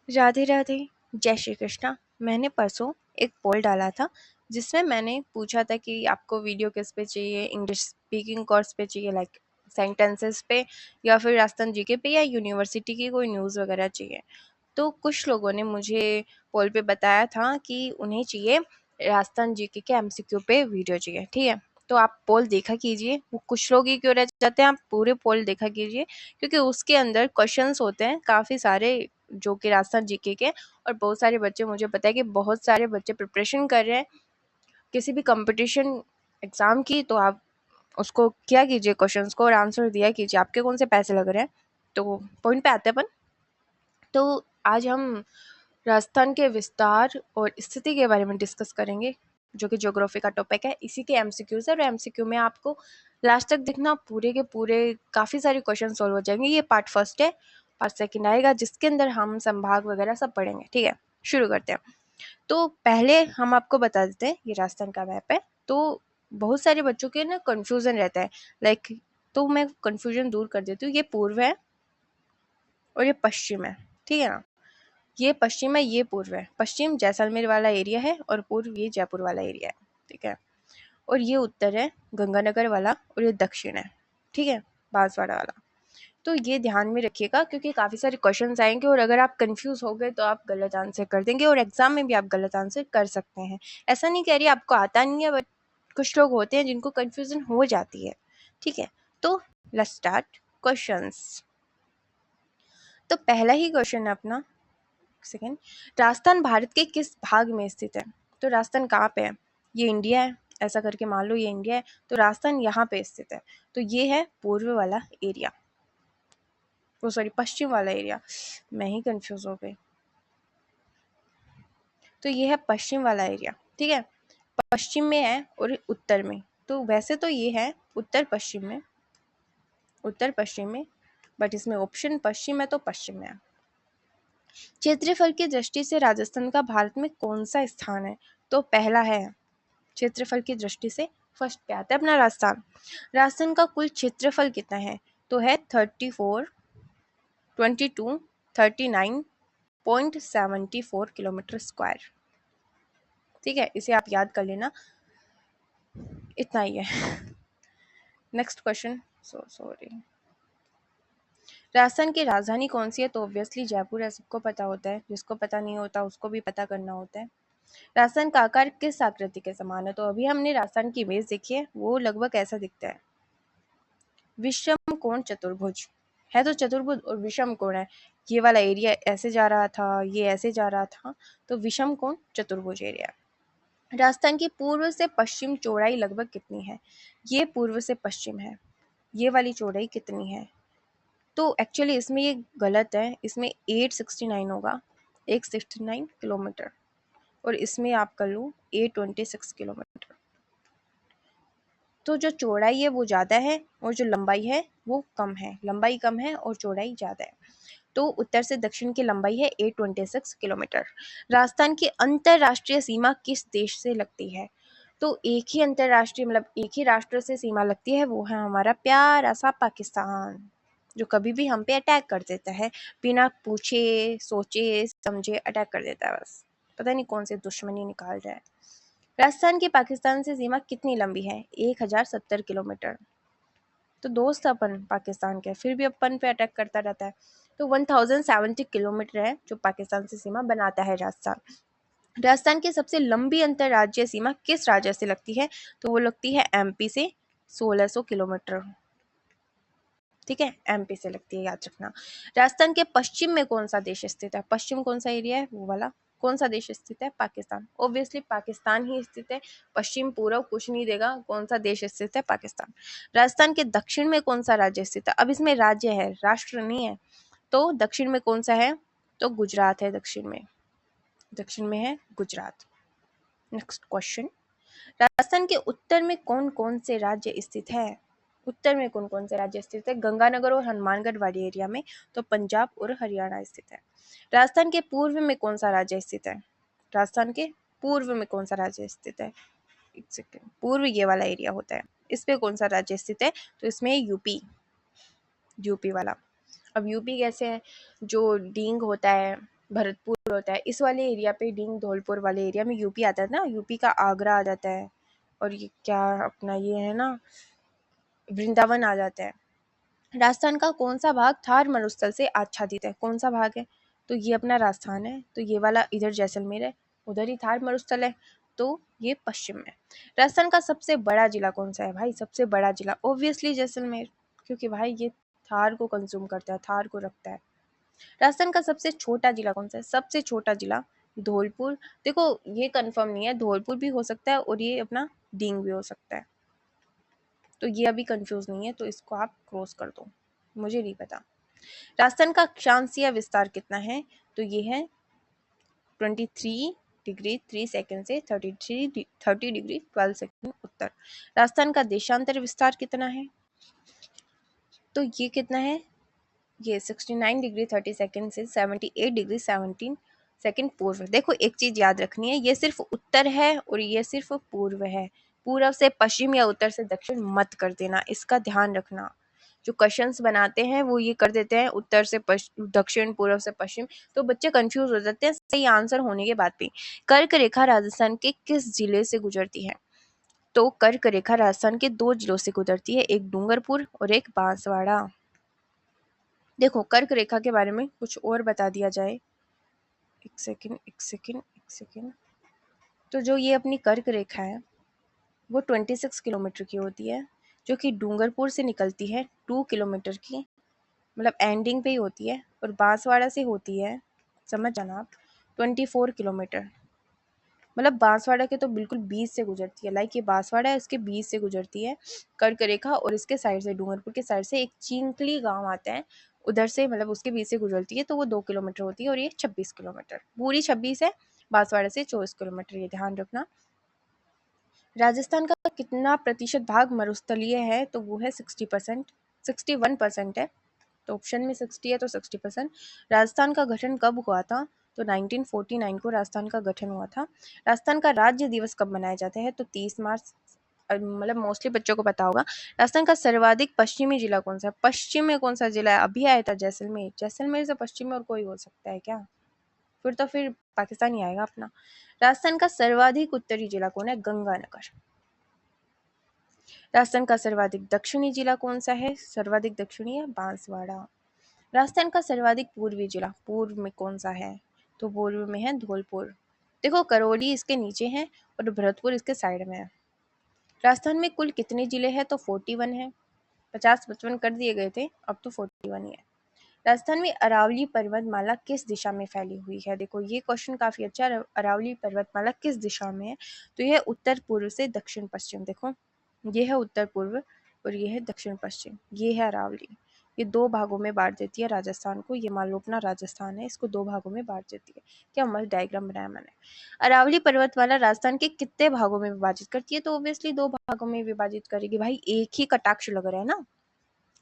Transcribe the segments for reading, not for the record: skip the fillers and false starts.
राधे राधे, जय श्री कृष्णा। मैंने परसों एक पोल डाला था जिसमें मैंने पूछा था कि आपको वीडियो किस पे चाहिए, इंग्लिश स्पीकिंग कोर्स पे चाहिए लाइक सेंटेंसेस पे, या फिर राजस्थान जीके पे, या यूनिवर्सिटी की कोई न्यूज़ वगैरह चाहिए। तो कुछ लोगों ने मुझे पोल पे बताया था कि उन्हें चाहिए राजस्थान जीके के एमसीक्यू पे वीडियो चाहिए। ठीक है, तो आप पोल देखा कीजिए। वो कुछ लोग ही क्यों रह जाते हैं, आप पूरे पोल देखा कीजिए, क्योंकि उसके अंदर क्वेश्चंस होते हैं काफ़ी सारे जो कि राजस्थान जीके के। और बहुत सारे बच्चे, मुझे पता है कि बहुत सारे बच्चे प्रिपरेशन कर रहे हैं किसी भी कंपटीशन एग्ज़ाम की, तो आप उसको क्या कीजिए, क्वेश्चंस को और आंसर दिया कीजिए। आपके कौन से पैसे लग रहे हैं। तो पॉइंट पे आते हैं अपन। तो आज हम राजस्थान के विस्तार और स्थिति के बारे में डिस्कस करेंगे, जो कि ज्योग्राफी का टॉपिक है। इसी के एमसीक्यूज है, और एमसीक्यू में आपको लास्ट तक दिखना, पूरे के पूरे काफ़ी सारे क्वेश्चन सॉल्व हो जाएंगे। ये पार्ट फर्स्ट है। पार्ट सेकंड आएगा जिसके अंदर हम संभाग वगैरह सब पढ़ेंगे। ठीक है, शुरू करते हैं। तो पहले हम आपको बता देते हैं, ये राजस्थान का मैप है। तो बहुत सारे बच्चों के ना कन्फ्यूज़न रहता है लाइक, तो मैं कन्फ्यूजन दूर कर देती हूँ। ये पूर्व है और ये पश्चिम है, ठीक है ना। ये पश्चिम है, ये पूर्व है। पश्चिम जैसलमेर वाला एरिया है और पूर्व ये जयपुर वाला एरिया है, ठीक है। और ये उत्तर है गंगानगर वाला, और ये दक्षिण है, ठीक है, बांसवाड़ा वाला। तो ये ध्यान में रखिएगा, क्योंकि काफ़ी सारे क्वेश्चंस आएंगे और अगर आप कंफ्यूज हो गए तो आप गलत आंसर कर देंगे, और एग्जाम में भी आप गलत आंसर कर सकते हैं। ऐसा नहीं कह रही आपको आता नहीं है, बट कुछ लोग होते हैं जिनको कंफ्यूजन हो जाती है, ठीक है। तो लेट्स स्टार्ट क्वेश्चंस। तो पहला ही क्वेश्चन है अपना, सेकेंड, राजस्थान भारत के किस भाग में स्थित है। तो राजस्थान कहाँ पे है, ये इंडिया है, ऐसा करके मान लो ये इंडिया है, तो राजस्थान यहाँ पे स्थित है। तो ये है पूर्व वाला एरिया, वो सॉरी पश्चिम वाला एरिया, मैं ही कंफ्यूज हो गई। तो ये है पश्चिम वाला एरिया, ठीक है। पश्चिम में है और उत्तर में, तो वैसे तो ये है उत्तर पश्चिम में, उत्तर पश्चिम में, बट इसमें ऑप्शन पश्चिम है तो पश्चिम में है। क्षेत्रफल की दृष्टि से राजस्थान का भारत में कौन सा स्थान है। तो पहला है, क्षेत्रफल की दृष्टि से फर्स्ट पे आता है अपना राजस्थान। राजस्थान का कुल क्षेत्रफल कितना है, तो है 39.74 किलोमीटर स्क्वायर, ठीक है। इसे आप याद कर लेना, इतना ही है। Next question, sorry. राजस्थान की राजधानी कौन सी है, तो ऑब्वियसली जयपुर है, सबको पता होता है। जिसको पता नहीं होता उसको भी पता करना होता है। राजस्थान का आकार किस आकृति के समान है, तो अभी हमने राजस्थान की इमेज देखी है, वो लगभग ऐसा दिखता है, विषम कोण चतुर्भुज है। तो चतुर्भुज और विषम कोण है, ये वाला एरिया ऐसे जा रहा था, ये ऐसे जा रहा था, तो विषम कोण चतुर्भुज एरिया। राजस्थान की पूर्व से पश्चिम चौड़ाई लगभग कितनी है, ये पूर्व से पश्चिम है, ये वाली चौड़ाई कितनी है। तो एक्चुअली इसमें ये गलत है, इसमें 869 होगा, 869 किलोमीटर, और इसमें आप कर लो 826 किलोमीटर। तो जो चौड़ाई है वो ज़्यादा है और जो लंबाई है वो कम है, लंबाई कम है और चौड़ाई ज़्यादा है। तो उत्तर से दक्षिण की लंबाई है 826 किलोमीटर। राजस्थान की अंतरराष्ट्रीय सीमा किस देश से लगती है, तो एक ही अंतरराष्ट्रीय मतलब एक ही राष्ट्र से सीमा लगती है, वो है हमारा प्यारा सा पाकिस्तान, जो कभी भी हम पे अटैक कर देता है, बिना पूछे सोचे समझे अटैक कर देता है, बस पता नहीं कौन से दुश्मनी निकाल रहा है। राजस्थान की पाकिस्तान से सीमा कितनी लंबी है, 1070 किलोमीटर। तो दोस्त अपन पाकिस्तान के, फिर भी अपन पे अटैक करता रहता है। तो 1070 किलोमीटर है जो पाकिस्तान से सीमा बनाता है राजस्थान। राजस्थान की सबसे लंबी अंतर्राज्यीय सीमा किस राज्य से लगती है, तो वो लगती है एमपी से, 1600 किलोमीटर, ठीक है, एमपी से लगती है, याद रखना। राजस्थान के पश्चिम में कौन सा देश स्थित है, पश्चिम कौन सा एरिया है, वो वाला कौन सा देश स्थित है, पाकिस्तान। ऑब्वियसली पाकिस्तान ही स्थित है, पश्चिम पूर्व कुछ नहीं देगा, कौन सा देश स्थित है, पाकिस्तान। राजस्थान के दक्षिण में कौन सा राज्य स्थित है, अब इसमें राज्य है, राष्ट्र नहीं है। तो दक्षिण में कौन सा है, तो गुजरात है दक्षिण में, दक्षिण में है गुजरात। नेक्स्ट क्वेश्चन, राजस्थान के उत्तर में कौन कौन से राज्य स्थित है, उत्तर में कौन कौन से राज्य स्थित है, गंगानगर और हनुमानगढ़ वाली एरिया में, तो पंजाब और हरियाणा स्थित है। राजस्थान के पूर्व में कौन सा राज्य स्थित है, राजस्थान के पूर्व में कौन सा राज्य स्थित है, एक सेकेंड, पूर्व ये वाला एरिया होता है, इस पे कौन सा राज्य स्थित है, तो इसमें यूपी, यूपी वाला। अब यूपी कैसे है, जो डींग होता है भरतपुर होता है। इस वाले एरिया पे डींग धौलपुर वाले एरिया में यूपी आता है ना, यूपी का आगरा आ जाता है, और ये क्या अपना ये है ना वृंदावन आ जाता है। राजस्थान का कौन सा भाग थार मरुस्थल से आच्छादित है? कौन सा भाग है? तो ये अपना राजस्थान है, तो ये वाला इधर जैसलमेर है, उधर ही थार मरुस्थल है, तो ये पश्चिम में। राजस्थान का सबसे बड़ा जिला कौन सा है भाई? सबसे बड़ा जिला ऑब्वियसली जैसलमेर, क्योंकि भाई ये थार को कंज्यूम करता है, थार को रखता है। राजस्थान का सबसे छोटा जिला कौन सा है? सबसे छोटा जिला धौलपुर। देखो ये कंफर्म नहीं है, धौलपुर भी हो सकता है और ये अपना डींग भी हो सकता है, तो ये अभी कंफ्यूज नहीं है, तो इसको आप क्रॉस कर दो, मुझे नहीं पता। राजस्थान का अक्षांशीय विस्तार कितना है? तो ये है 23 डिग्री 3 सेकंड से 30 डिग्री 12 सेकंड उत्तर। राजस्थान का देशांतर विस्तार कितना है? तो ये कितना है? ये 69 डिग्री 30 सेकंड से 78 डिग्री 17 सेकंड पूर्व। देखो एक चीज याद रखनी है, ये सिर्फ उत्तर है और ये सिर्फ पूर्व है, पूर्व से पश्चिम या उत्तर से दक्षिण मत कर देना, इसका ध्यान रखना। जो क्वेश्चंस बनाते हैं वो ये कर देते हैं उत्तर से दक्षिण, पूर्व से पश्चिम, तो बच्चे कंफ्यूज हो जाते हैं सही आंसर होने के बाद भी। कर्क रेखा राजस्थान के किस जिले से गुजरती है? तो कर्क रेखा राजस्थान के दो जिलों से गुजरती है, एक डूंगरपुर और एक बांसवाड़ा। देखो कर्क रेखा के बारे में कुछ और बता दिया जाए, एक सेकंड एक सेकंड एक सेकंड। तो जो ये अपनी कर्क रेखा है वो 26 किलोमीटर की होती है, जो कि डूंगरपुर से निकलती है 2 किलोमीटर की, मतलब एंडिंग पे ही होती है, और बांसवाड़ा से होती है, समझ जाना आप, 24 किलोमीटर। मतलब बांसवाड़ा के तो बिल्कुल बीच से गुजरती है, लाइक ये बांसवाड़ा है इसके बीच से गुजरती है कर्क रेखा, और इसके साइड से डूंगरपुर के साइड से एक चिंकली गांव आता है, उधर से मतलब उसके बीच से गुजरती है, तो वो 2 किलोमीटर होती है, और ये 26 किलोमीटर, पूरी 26 है, बांसवाड़ा से 24 किलोमीटर, ये ध्यान रखना। राजस्थान का कितना प्रतिशत भाग मरुस्थलीय है? तो वो है 60%, 61% है, तो ऑप्शन में 60 है तो 60%। राजस्थान का गठन कब हुआ था? तो 1949 को राजस्थान का गठन हुआ था। राजस्थान का राज्य दिवस कब मनाया जाता है? तो 30 मार्च, मतलब मोस्टली बच्चों को पता होगा। राजस्थान का सर्वाधिक पश्चिमी जिला कौन सा है? पश्चिम में कौन सा जिला है? अभी आया था जैसलमेर, जैसलमेर से पश्चिम में और कोई हो सकता है क्या? फिर तो फिर पाकिस्तान ही आएगा अपना। राजस्थान का सर्वाधिक उत्तरी जिला कौन है? गंगानगर। राजस्थान का सर्वाधिक दक्षिणी जिला कौन सा है? सर्वाधिक दक्षिणी है बांसवाड़ा। राजस्थान का सर्वाधिक पूर्वी जिला पूर्व में कौन सा है? तो पूर्व में है धौलपुर। देखो करौली इसके नीचे है और भरतपुर इसके साइड में है। राजस्थान में कुल कितने जिले हैं? तो 41 है, 50-55 कर दिए गए थे, अब तो 41 ही है। राजस्थान में अरावली पर्वतमाला किस दिशा में फैली हुई है? देखो ये क्वेश्चन काफी अच्छा है, अरावली पर्वतमाला किस दिशा में है? तो यह उत्तर पूर्व से दक्षिण पश्चिम। देखो ये है उत्तर पूर्व और ये है दक्षिण पश्चिम, ये है अरावली। ये दो भागों में बांट देती है राजस्थान को, ये मान लो अपना राजस्थान है, इसको दो भागों में बांट देती है। क्या मस्त डायग्राम बनाया मैंने। अरावली पर्वतमाला राजस्थान के कितने भागों में विभाजित करती है? तो ऑब्वियसली दो भागों में विभाजित करेगी भाई, एक ही कटाक्ष लग रहा है ना।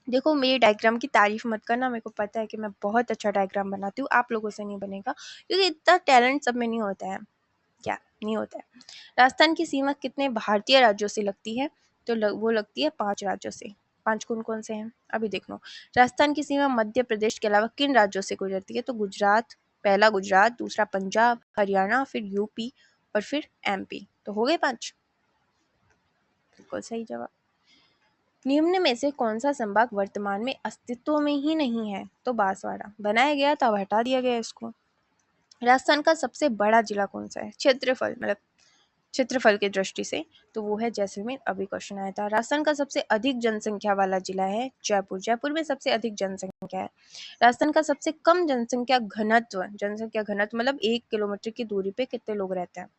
देखो मेरी डायग्राम की तारीफ मत करना, मेरे को पता है कि मैं बहुत अच्छा डायग्राम बनाती हूँ, आप लोगों से नहीं बनेगा क्योंकि इतना टैलेंट सब में नहीं होता है, क्या नहीं होता है। राजस्थान की सीमा कितने भारतीय राज्यों से लगती है? तो वो लगती है 5 राज्यों से। 5 कौन कौन से हैं अभी देख लो। राजस्थान की सीमा मध्य प्रदेश के अलावा किन राज्यों से गुजरती है? तो गुजरात, पहला गुजरात, दूसरा पंजाब, हरियाणा, फिर यूपी और फिर एमपी, तो हो गए 5। बिल्कुल सही जवाब। निम्न में से कौन सा संभाग वर्तमान में अस्तित्व में ही नहीं है? तो बांसवाड़ा, बनाया गया था, अब हटा दिया गया इसको। राजस्थान का सबसे बड़ा जिला कौन सा है क्षेत्रफल, मतलब क्षेत्रफल की दृष्टि से? तो वो है जैसलमेर, अभी क्वेश्चन आया था। राजस्थान का सबसे अधिक जनसंख्या वाला जिला है जयपुर, जयपुर में सबसे अधिक जनसंख्या है। राजस्थान का सबसे कम जनसंख्या घनत्व, जनसंख्या घनत्व मतलब 1 किलोमीटर की दूरी पे कितने लोग रहते हैं?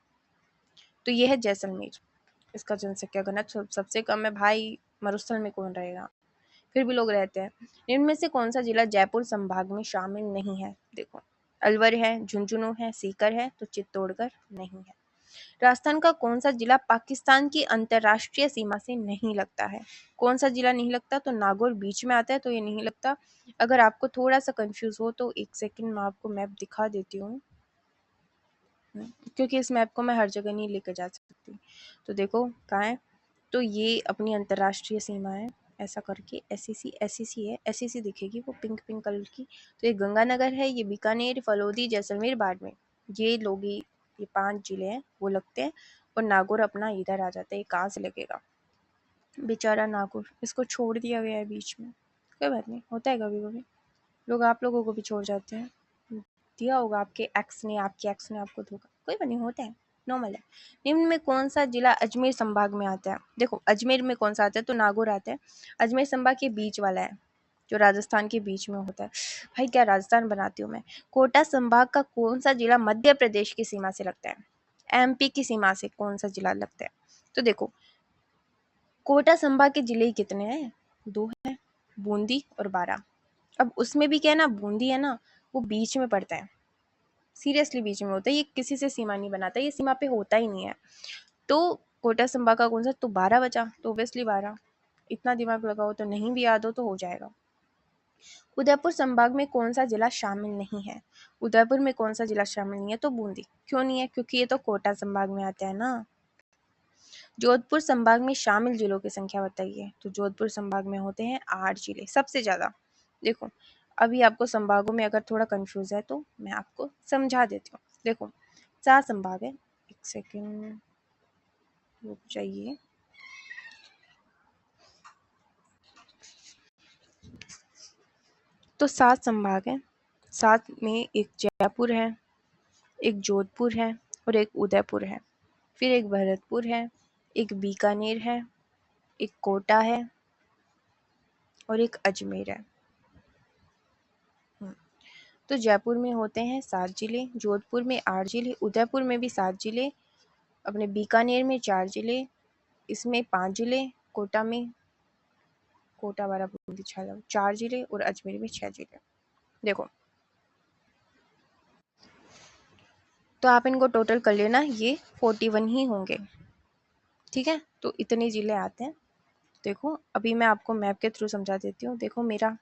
तो ये है जैसलमेर, इसका जनसंख्या घनत्व सबसे कम है भाई, मरुस्थल में कौन रहेगा, फिर भी लोग रहते हैं। इनमें से कौन सा जिला जयपुर संभाग में शामिल नहीं है? देखो अलवर है, झुंझुनू है, सीकर है, तो चित्तौड़गढ़ नहीं है। राजस्थान का कौन सा जिला पाकिस्तान की अंतरराष्ट्रीय सीमा से नहीं लगता है? कौन सा जिला नहीं लगता? तो नागौर बीच में आता है, तो ये नहीं लगता। अगर आपको थोड़ा सा कंफ्यूज हो तो एक सेकंड मैं आपको मैप दिखा देती हूँ, क्योंकि इस मैप को मैं हर जगह नहीं लेकर जा सकती। तो देखो कहाँ है, तो ये अपनी अंतरराष्ट्रीय सीमा है, ऐसा करके SEC है, SEC दिखेगी वो पिंक पिंक कलर की। तो ये गंगानगर है, ये बीकानेर, फलोदी, जैसलमेर, बाड़मेर, ये लोग ही, ये 5 जिले हैं वो लगते हैं। और नागौर अपना इधर आ जाता है। ये कहाँ से लगेगा बेचारा नागौर, इसको छोड़ दिया गया है बीच में। कोई बात नहीं, होता है कभी कभी, लोग आप लोगों को भी छोड़ जाते हैं। दिया होगा आपके एक्स ने, आपके एक्स ने आपको धोखा, कोई बात नहीं, होता है, नॉर्मल है। निम्न में कौन सा जिला अजमेर संभाग में आता है? देखो अजमेर में कौन सा आता है, तो नागौर आता है। अजमेर संभाग के बीच वाला है, जो राजस्थान के बीच में होता है। भाई क्या राजस्थान बनाती हूँ मैं। कोटा संभाग का कौन सा जिला मध्य प्रदेश की सीमा से लगता है? MP की सीमा से कौन सा जिला लगता है? तो देखो कोटा संभाग के जिले कितने हैं? 2 हैं, बूंदी और बारां। अब उसमें भी क्या है ना, बूंदी है ना, वो बीच में पड़ता है, सीरियसली बीच में होता है, ये किसी से सीमा नहीं बनाता, ये सीमा पे होता ही नहीं है। तो कोटा संभाग का कौन सा, तो 12 बचा, तो ऑब्वियसली 12। इतना दिमाग लगाओ तो नहीं भी याद हो तो हो जाएगा। उदयपुर संभाग में कौन सा जिला शामिल नहीं है? उदयपुर में कौन सा जिला शामिल नहीं है, तो बूंदी। क्यों नहीं है? क्योंकि ये तो कोटा संभाग में आता है ना। जोधपुर संभाग में शामिल जिलों की संख्या बताइए, तो जोधपुर संभाग में होते हैं 8 जिले, सबसे ज्यादा। देखो अभी आपको संभागों में अगर थोड़ा कंफ्यूज है तो मैं आपको समझा देती हूँ। देखो 7 संभाग है, एक सेकेंड रुक जाइए। तो 7 संभाग है, 7 में एक जयपुर है, एक जोधपुर है और एक उदयपुर है, फिर एक भरतपुर है, एक बीकानेर है, एक कोटा है और एक अजमेर है। तो जयपुर में होते हैं 7 जिले, जोधपुर में 8 जिले, उदयपुर में भी 7 जिले, अपने बीकानेर में 4 जिले, इसमें 5 जिले, कोटा में, कोटा बाराबंकी 4 जिले और अजमेर में 6 जिले। देखो तो आप इनको टोटल कर लेना, ये 41 ही होंगे, ठीक है। तो इतने जिले आते हैं। देखो अभी मैं आपको मैप के थ्रू समझा देती हूँ। देखो मेरा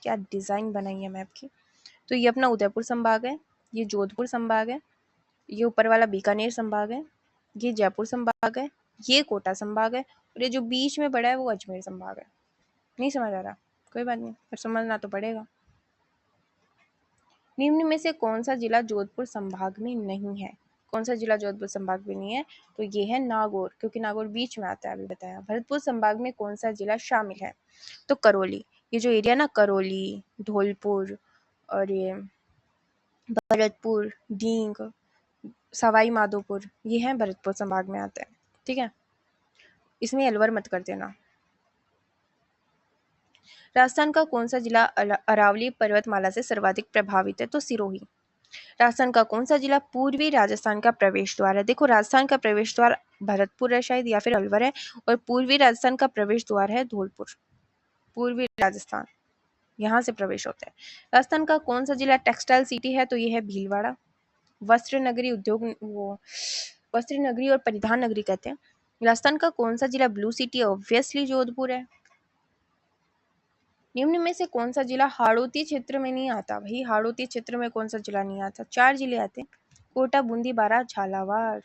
क्या डिज़ाइन बनाई है मैप की। तो ये अपना उदयपुर संभाग है, ये जोधपुर संभाग है, ये ऊपर वाला बीकानेर संभाग है, ये जयपुर संभाग है, ये कोटा संभाग है और ये जो बीच में पड़ा है वो अजमेर संभाग है। नहीं समझ आ रहा? कोई बात नहीं, पर समझना तो पड़ेगा। निम्न में से कौन सा जिला जोधपुर संभाग में नहीं है? कौन सा जिला जोधपुर संभाग में नहीं है? तो ये है नागौर, क्योंकि नागौर बीच में आता है, अभी बताया। भरतपुर संभाग में कौन सा जिला शामिल है? तो करौली, ये जो एरिया ना, करौली, धौलपुर और ये भरतपुर, डींग, सवाई माधोपुर, ये है भरतपुर संभाग में आता है, ठीक है। इसमें अलवर मत कर देना। राजस्थान का कौन सा जिला अरावली पर्वतमाला से सर्वाधिक प्रभावित है? तो सिरोही। राजस्थान का कौन सा जिला पूर्वी राजस्थान का प्रवेश द्वार है? देखो राजस्थान का प्रवेश द्वार भरतपुर है शायद, या फिर अलवर है, और पूर्वी राजस्थान का प्रवेश द्वार है धौलपुर। पूर्वी राजस्थान, यहाँ से प्रवेश होता है। राजस्थान का कौन सा जिला टेक्सटाइल सिटी है? तो ये है भीलवाड़ा। वस्त्र नगरी, उद्योग, वो वस्त्र नगरी और परिधान नगरी कहते हैं। राजस्थान का कौन सा जिला ब्लू सिटी है? ऑब्वियसली जोधपुर है। निम्न में से कौन सा जिला हाड़ौती क्षेत्र में नहीं आता? भाई हाड़ौती क्षेत्र में कौन सा जिला नहीं आता? 4 जिले आते हैं, कोटा, बूंदी, बारां, झालावाड़।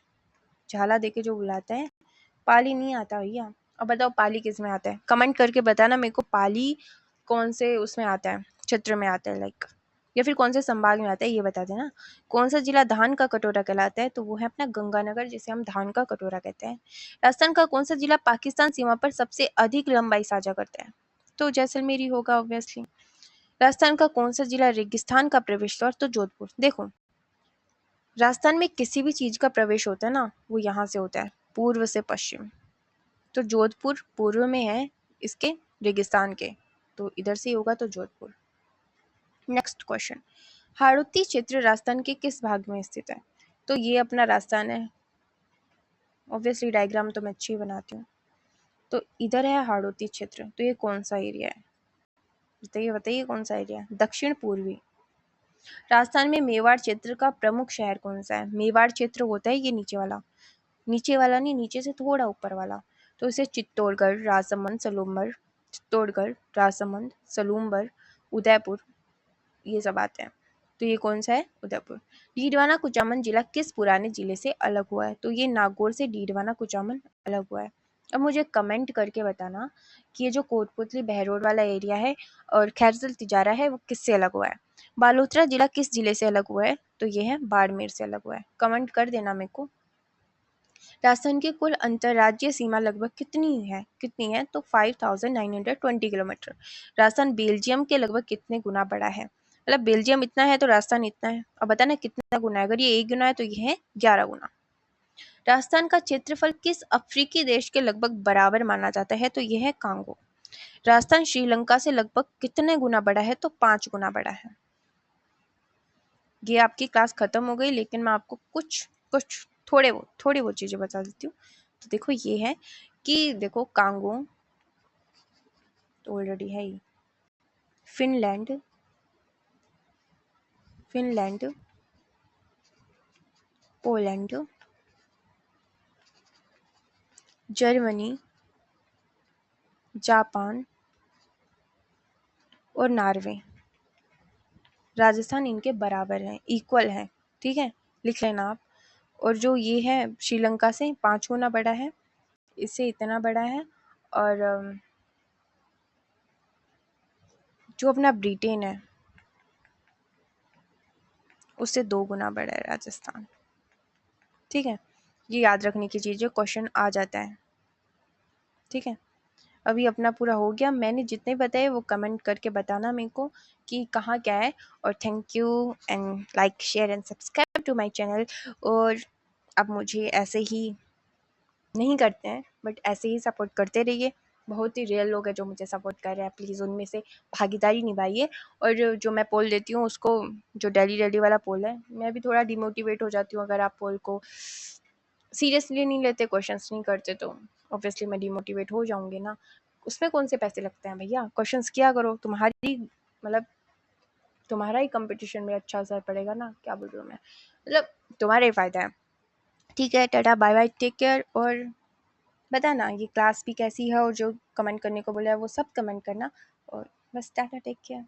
झाला देके जो बुलाता है। पाली नहीं आता भैया। अब बताओ पाली किस में आता है? कमेंट करके बताना मेरे को, पाली कौन से उसमें आता है, क्षेत्र में आता है, लाइक, या फिर कौन से संभाग में आता है, ये बता देना। कौन सा जिला धान का कटोरा कहलाता है? तो वो है अपना गंगानगर, जिसे हम धान का कटोरा कहते हैं। राजस्थान का कौन सा जिला पाकिस्तान सीमा पर सबसे अधिक लंबाई साझा करता है? तो जैसलमेर ही होगा ऑब्वियसली। राजस्थान का कौन सा जिला रेगिस्तान का प्रवेश द्वार? तो जोधपुर। देखो राजस्थान में किसी भी चीज का प्रवेश होता है ना, वो यहाँ से होता है, पूर्व से पश्चिम। तो जोधपुर पूर्व में है इसके, रेगिस्तान के, तो इधर से होगा, तो जोधपुर। नेक्स्ट क्वेश्चन, हाड़ौती क्षेत्र राजस्थान के किस भाग में स्थित है? तो ये अपना राजस्थान है, ऑब्वियसली डायग्राम तो मैं अच्छी बनाती हूँ। तो इधर है हाड़ौती क्षेत्र, तो ये कौन सा एरिया है? बताइए बताइए कौन सा एरिया है? दक्षिण पूर्वी। राजस्थान में मेवाड़ क्षेत्र का प्रमुख शहर कौन सा है? मेवाड़ क्षेत्र होता है ये नीचे वाला, नीचे वाला नहीं, नीचे से थोड़ा ऊपर वाला। तो इसे चित्तौड़गढ़, राजसमंद, सलूम्बर, चित्तौड़गढ़, राजसमंद, सलूम्बर, उदयपुर, ये सब आते हैं। तो ये कौन सा है? उदयपुर। डीडवाना कुचामन जिला किस पुराने जिले से अलग हुआ है? तो ये नागौर से डीडवाना कुचामन अलग हुआ है। अब मुझे कमेंट करके बताना कि ये जो कोटपुतली बहरोड वाला एरिया है और खैरसर तिजारा है वो किससे अलग हुआ है। बालोतरा जिला किस जिले से अलग हुआ है? तो ये है बाड़मेर से अलग हुआ है। कमेंट कर देना मेरे को। राजस्थान की कुल अंतर्राज्यीय सीमा लगभग कितनी है? तो 5920 किलोमीटर। राजस्थान बेल्जियम के लगभग कितने गुना बड़ा है? मतलब बेल्जियम इतना है तो राजस्थान इतना है। अब बताना कितना गुना है। अगर ये 1 गुना है तो ये है 11 गुना। राजस्थान का क्षेत्रफल किस अफ्रीकी देश के लगभग बराबर माना जाता है? तो यह है कांगो। राजस्थान श्रीलंका से लगभग कितने गुना बड़ा है? तो 5 गुना बड़ा है। ये आपकी क्लास खत्म हो गई, लेकिन मैं आपको कुछ कुछ थोड़ी वो चीजें बता देती हूँ। तो देखो ये है कि देखो कांगो तो ऑलरेडी है ही। Finland Finland Poland, Germany, Japan और नॉर्वे। राजस्थान इनके बराबर है, इक्वल है। ठीक है, लिख लेना आप। और जो ये है श्रीलंका से 5 गुना बड़ा है, इससे इतना बड़ा है। और जो अपना ब्रिटेन है उससे 2 गुना बड़ा है राजस्थान। ठीक है, ये याद रखने की चीज़ है, क्वेश्चन आ जाता है। ठीक है, अभी अपना पूरा हो गया। मैंने जितने बताए वो कमेंट करके बताना मेरे को कि कहाँ क्या है। और thank you and like share and subscribe to my channel. और अब मुझे ऐसे ही नहीं करते हैं बट ऐसे ही सपोर्ट करते रहिए। बहुत ही रियल लोग हैं जो मुझे सपोर्ट कर रहे हैं, प्लीज़ उनमें से भागीदारी निभाइए। और जो मैं पोल देती हूँ उसको, जो डेली डेली वाला पोल है, मैं भी थोड़ा डिमोटिवेट हो जाती हूँ अगर आप पोल को सीरियसली नहीं लेते, क्वेश्चंस नहीं करते, तो ऑब्वियसली मैं डिमोटिवेट हो जाऊंगी ना। उसमें कौन से पैसे लगते हैं भैया, क्वेश्चंस किया करो। तुम्हारी मतलब तुम्हारा ही कंपटीशन में अच्छा असर पड़ेगा ना, क्या बोल रही हूँ मैं, मतलब तुम्हारा ही फायदा है। ठीक है, tata bye bye, take care. और बताना ये क्लास भी कैसी है, और जो कमेंट करने को बोला है वो सब कमेंट करना। और बस टाटा, टेक केयर।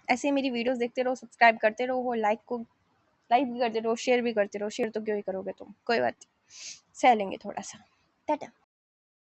ऐसे ही मेरी वीडियोस देखते रहो, सब्सक्राइब करते रहो, वो लाइक भी करते रहो, शेयर भी करते रहो। शेयर तो क्यों ही करोगे तुम, कोई बात नहीं, सह लेंगे थोड़ा सा। टाटा।